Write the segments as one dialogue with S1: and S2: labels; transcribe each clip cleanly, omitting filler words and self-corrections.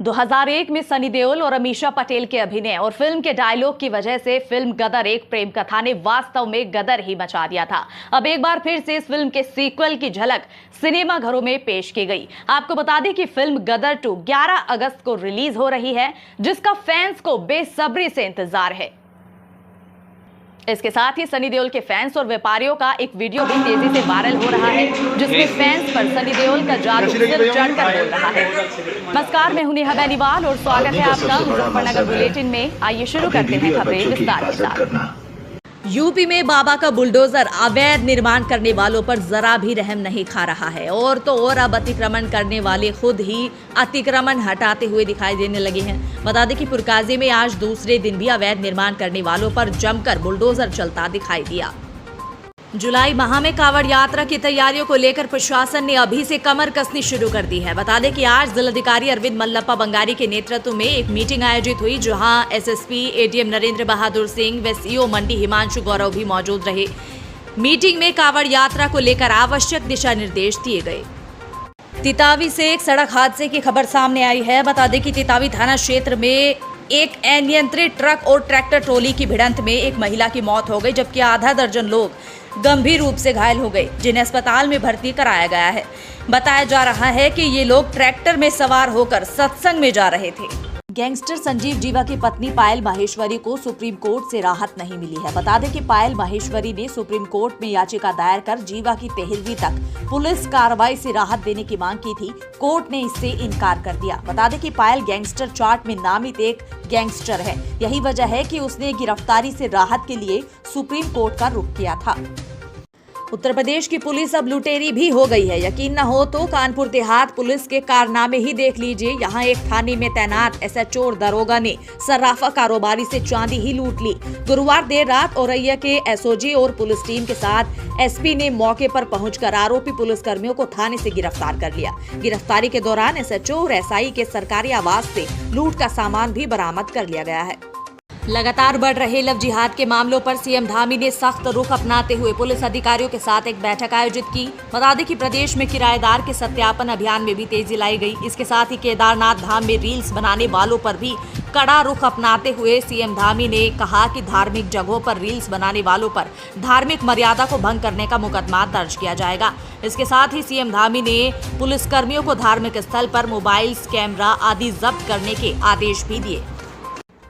S1: 2001 में सनी देओल और अमीषा पटेल के अभिनय और फिल्म के डायलॉग की वजह से फिल्म गदर एक प्रेम कथा ने वास्तव में गदर ही मचा दिया था। अब एक बार फिर से इस फिल्म के सीक्वल की झलक सिनेमा घरों में पेश की गई। आपको बता दें कि फिल्म गदर 2 11 अगस्त को रिलीज हो रही है, जिसका फैंस को बेसब्री से इंतजार है। इसके साथ ही सनी देओल के फैंस और व्यापारियों का एक वीडियो भी तेजी से वायरल हो रहा है, जिसमें फैंस पर सनी देओल का जादू सिर चढ़कर बोल रहा है। नमस्कार, मैं हूं नेहा बेनीवाल और स्वागत है आपका मुजफ्फरनगर बुलेटिन में। आइए शुरू करते हैं खबरें विस्तार के साथ। यूपी में बाबा का बुलडोजर अवैध निर्माण करने वालों पर जरा भी रहम नहीं खा रहा है और तो और अब अतिक्रमण करने वाले खुद ही अतिक्रमण हटाते हुए दिखाई देने लगे हैं। बता दें कि पुरकाजी में आज दूसरे दिन भी अवैध निर्माण करने वालों पर जमकर बुलडोजर चलता दिखाई दिया। जुलाई माह में कांवड़ यात्रा की तैयारियों को लेकर प्रशासन ने अभी से कमर कसनी शुरू कर दी है। बता दें कि आज जिलाधिकारी अरविंद मल्लप्पा बंगारी के नेतृत्व में एक मीटिंग आयोजित हुई, जहां एसएसपी एडीएम नरेंद्र बहादुर सिंह व सीओ मंडी हिमांशु गौरव भी मौजूद रहे। मीटिंग में कांवड़ यात्रा को लेकर आवश्यक दिशा निर्देश दिए गए। तितावी से एक सड़क हादसे की खबर सामने आई है। बता दें कि तितावी थाना क्षेत्र में एक अनियंत्रित ट्रक और ट्रैक्टर ट्रॉली की भिड़ंत में एक महिला की मौत हो गई, जबकि आधा दर्जन लोग गंभीर रूप से घायल हो गए, जिन्हें अस्पताल में भर्ती कराया गया है। बताया जा रहा है कि ये लोग ट्रैक्टर में सवार होकर सत्संग में जा रहे थे। गैंगस्टर संजीव जीवा की पत्नी पायल माहेश्वरी को सुप्रीम कोर्ट से राहत नहीं मिली है। बता दें कि पायल माहेश्वरी ने सुप्रीम कोर्ट में याचिका दायर कर जीवा की 13वीं तक पुलिस कार्रवाई से राहत देने की मांग की थी। कोर्ट ने इससे इनकार कर दिया। बता दें कि पायल गैंगस्टर चार्ट में नामित एक गैंगस्टर है। यही वजह है कि उसने गिरफ्तारी से राहत के लिए सुप्रीम कोर्ट का रुख किया था। उत्तर प्रदेश की पुलिस अब लुटेरी भी हो गई है। यकीन न हो तो कानपुर देहात पुलिस के कारनामे ही देख लीजिए। यहाँ एक थाने में तैनात एसएचओ और दरोगा ने सर्राफा कारोबारी से चांदी ही लूट ली। गुरुवार देर रात औरैया के एसओजी और पुलिस टीम के साथ एसपी ने मौके पर पहुंचकर आरोपी पुलिसकर्मियों को थाने से गिरफ्तार कर लिया। गिरफ्तारी के दौरान एसएचओ और एसआई के सरकारी आवास से लूट का सामान भी बरामद कर लिया गया है। लगातार बढ़ रहे लव जिहाद के मामलों पर सीएम धामी ने सख्त रुख अपनाते हुए पुलिस अधिकारियों के साथ एक बैठक आयोजित की। बता दें कि प्रदेश में किराएदार के सत्यापन अभियान में भी तेजी लाई गई। इसके साथ ही केदारनाथ धाम में रील्स बनाने वालों पर भी कड़ा रुख अपनाते हुए सीएम धामी ने कहा कि धार्मिक जगहों पर रील्स बनाने वालों पर धार्मिक मर्यादा को भंग करने का मुकदमा दर्ज किया जाएगा। इसके साथ ही सीएम धामी ने पुलिसकर्मियों को धार्मिक स्थल पर मोबाइल, कैमरा आदि जब्त करने के आदेश भी दिए।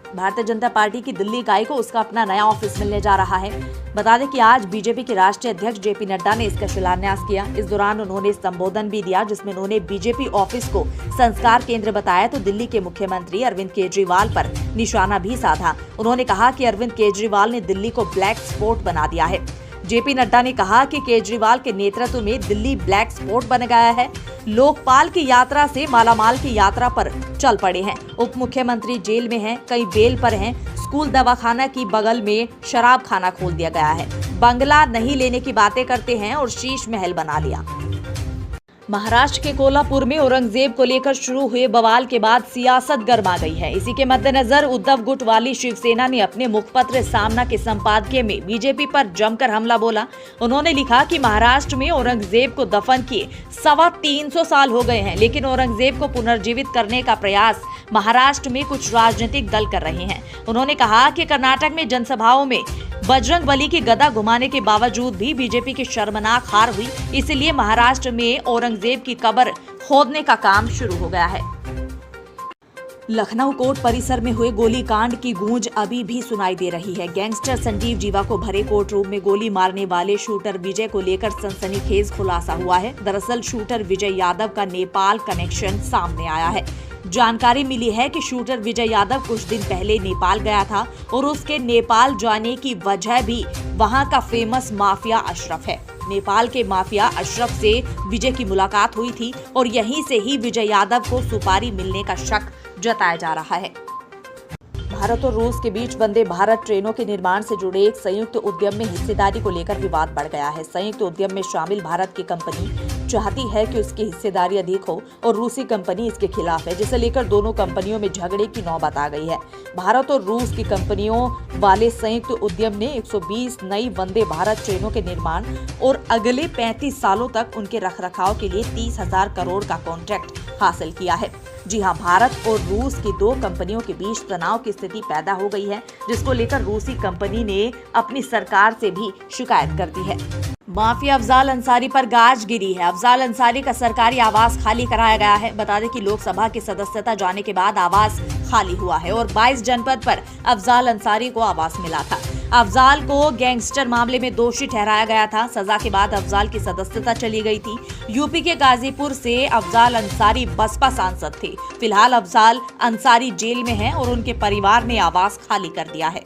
S1: भारतीय जनता पार्टी की दिल्ली इकाई को उसका अपना नया ऑफिस मिलने जा रहा है। बता दें कि आज बीजेपी के राष्ट्रीय अध्यक्ष जेपी नड्डा ने इसका शिलान्यास किया। इस दौरान उन्होंने संबोधन भी दिया, जिसमें उन्होंने बीजेपी ऑफिस को संस्कार केंद्र बताया तो दिल्ली के मुख्यमंत्री अरविंद केजरीवाल पर निशाना भी साधा। उन्होंने कहा कि अरविंद केजरीवाल ने दिल्ली को ब्लैक स्पॉट बना दिया है। जेपी नड्डा ने कहा कि केजरीवाल के नेतृत्व में दिल्ली ब्लैक स्पॉट बन गया है। लोकपाल की यात्रा से मालामाल की यात्रा पर चल पड़े हैं। उप मुख्यमंत्री जेल में हैं, कई बेल पर हैं। स्कूल दवाखाना की बगल में शराब खाना खोल दिया गया है। बंगला नहीं लेने की बातें करते हैं और शीश महल बना लिया। महाराष्ट्र के कोल्हापुर में औरंगजेब को लेकर शुरू हुए बवाल के बाद सियासत गर्मा गई है। इसी के मद्देनजर उद्धव गुट वाली शिवसेना ने अपने मुखपत्र सामना के संपादकीय में बीजेपी पर जमकर हमला बोला। उन्होंने लिखा कि महाराष्ट्र में औरंगजेब को दफन किए 325 साल हो गए हैं, लेकिन औरंगजेब को पुनर्जीवित करने का प्रयास महाराष्ट्र में कुछ राजनीतिक दल कर रहे हैं। उन्होंने कहा कि कर्नाटक में जनसभाओं में बजरंगबली की गदा घुमाने के बावजूद भी बीजेपी की शर्मनाक हार हुई। इसलिए महाराष्ट्र में औरंगजेब की कब्र खोदने का काम शुरू हो गया है। लखनऊ कोर्ट परिसर में हुए गोलीकांड की गूंज अभी भी सुनाई दे रही है। गैंगस्टर संजीव जीवा को भरे कोर्ट रूम में गोली मारने वाले शूटर विजय को लेकर सनसनीखेज खुलासा हुआ है। दरअसल शूटर विजय यादव का नेपाल कनेक्शन सामने आया है। जानकारी मिली है कि शूटर विजय यादव कुछ दिन पहले नेपाल गया था और उसके नेपाल जाने की वजह भी वहां का फेमस माफिया अशरफ है। नेपाल के माफिया अशरफ से विजय की मुलाकात हुई थी और यहीं से ही विजय यादव को सुपारी मिलने का शक जताया जा रहा है। भारत और रूस के बीच वंदे भारत ट्रेनों के निर्माण से जुड़े एक संयुक्त उद्यम में हिस्सेदारी को लेकर विवाद बढ़ गया है। संयुक्त उद्यम में शामिल भारत की कंपनी चाहती है कि उसकी हिस्सेदारी अधिक हो और रूसी कंपनी इसके खिलाफ है, जिसे लेकर दोनों कंपनियों में झगड़े की नौबत आ गई है। भारत और रूस की कंपनियों वाले संयुक्त उद्यम ने 120 नई वंदे भारत ट्रेनों के निर्माण और अगले 35 सालों तक उनके रखरखाव के लिए 30,000 करोड़ का कॉन्ट्रैक्ट हासिल किया है। जी हां, भारत और रूस की 2 कंपनियों के बीच तनाव की स्थिति पैदा हो गई है, जिसको लेकर रूसी कंपनी ने अपनी सरकार से भी शिकायत कर दी है। माफिया अफजाल अंसारी पर गाज गिरी है। अफजाल अंसारी का सरकारी आवास खाली कराया गया है। बता दें कि लोकसभा की सदस्यता जाने के बाद आवास खाली हुआ है और 22 जनपद पर अफजाल अंसारी को आवास मिला था। अफजाल को गैंगस्टर मामले में दोषी ठहराया गया था। सजा के बाद अफजाल की सदस्यता चली गई थी। यूपी के गाजीपुर से अफजाल अंसारी बसपा सांसद थे। फिलहाल अफजाल अंसारी जेल में हैं और उनके परिवार ने आवास खाली कर दिया है।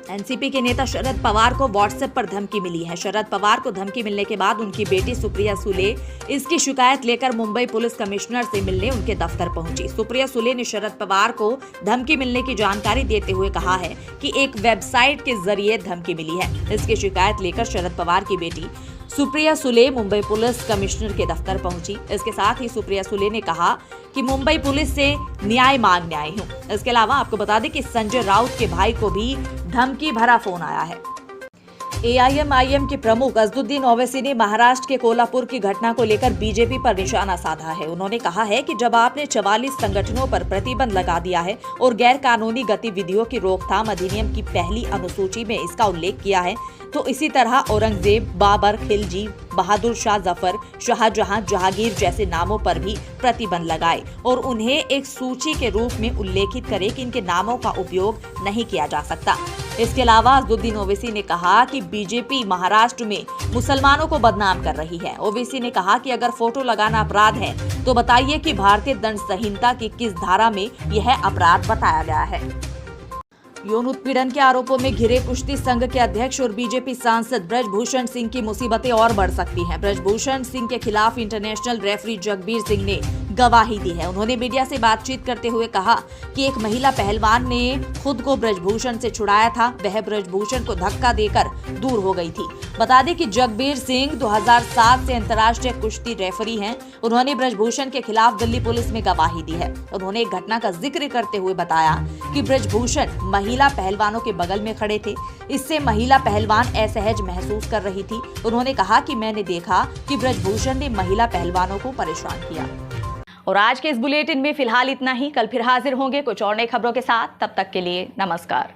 S1: एनसीपी के नेता शरद पवार को व्हाट्सएप पर धमकी मिली है। शरद पवार को धमकी मिलने के बाद उनकी बेटी सुप्रिया सुले इसकी शिकायत लेकर मुंबई पुलिस कमिश्नर से मिलने उनके दफ्तर पहुंची। सुप्रिया सुले ने शरद पवार को धमकी मिलने की जानकारी देते हुए कहा है कि एक वेबसाइट के जरिए धमकी मिली है। इसकी शिकायत लेकर शरद पवार की बेटी सुप्रिया सुले मुंबई पुलिस कमिश्नर के दफ्तर पहुंची। इसके साथ ही सुप्रिया सुले ने कहा कि मुंबई पुलिस से न्याय मांगने आई हूं। इसके अलावा आपको बता दें कि संजय राउत के भाई को भी धमकी भरा फोन आया है। एआईएमआईएम के प्रमुख असदुद्दीन ओवैसी ने महाराष्ट्र के कोल्हापुर की घटना को लेकर बीजेपी पर निशाना साधा है। उन्होंने कहा है कि जब आपने 44 संगठनों पर प्रतिबंध लगा दिया है और गैर कानूनी गतिविधियों की रोकथाम अधिनियम की पहली अनुसूची में इसका उल्लेख किया है, तो इसी तरह औरंगजेब, बाबर, खिलजी, बहादुर शाह जफर, शाहजहां, जहांगीर जैसे नामों पर भी प्रतिबंध लगाए और उन्हें एक सूची के रूप में उल्लेखित करे कि इनके नामों का उपयोग नहीं किया जा सकता। इसके अलावा असदुद्दीन ओवैसी ने कहा कि बीजेपी महाराष्ट्र में मुसलमानों को बदनाम कर रही है। ओवैसी ने कहा कि अगर फोटो लगाना अपराध है तो बताइए कि भारतीय दंड संहिता की किस धारा में यह अपराध बताया गया है। यौन उत्पीड़न के आरोपों में घिरे कुश्ती संघ के अध्यक्ष और बीजेपी सांसद ब्रजभूषण सिंह की मुसीबतें और बढ़ सकती हैं। ब्रजभूषण सिंह के खिलाफ इंटरनेशनल रेफरी जगबीर सिंह ने गवाही दी है। उन्होंने मीडिया से बातचीत करते हुए कहा कि एक महिला पहलवान ने खुद को ब्रजभूषण से छुड़ाया था। वह ब्रजभूषण को धक्का देकर दूर हो गई थी। बता दें कि जगबीर सिंह 2007 से अंतर्राष्ट्रीय कुश्ती रेफरी हैं। उन्होंने ब्रजभूषण के खिलाफ दिल्ली पुलिस में गवाही दी है। उन्होंने एक घटना का जिक्र करते हुए बताया कि ब्रजभूषण महिला पहलवानों के बगल में खड़े थे। इससे महिला पहलवान असहज महसूस कर रही थी। उन्होंने कहा कि मैंने देखा कि ब्रजभूषण ने महिला पहलवानों को परेशान किया। और आज के इस बुलेटिन में फिलहाल इतना ही। कल फिर हाजिर होंगे कुछ और नई खबरों के साथ। तब तक के लिए नमस्कार।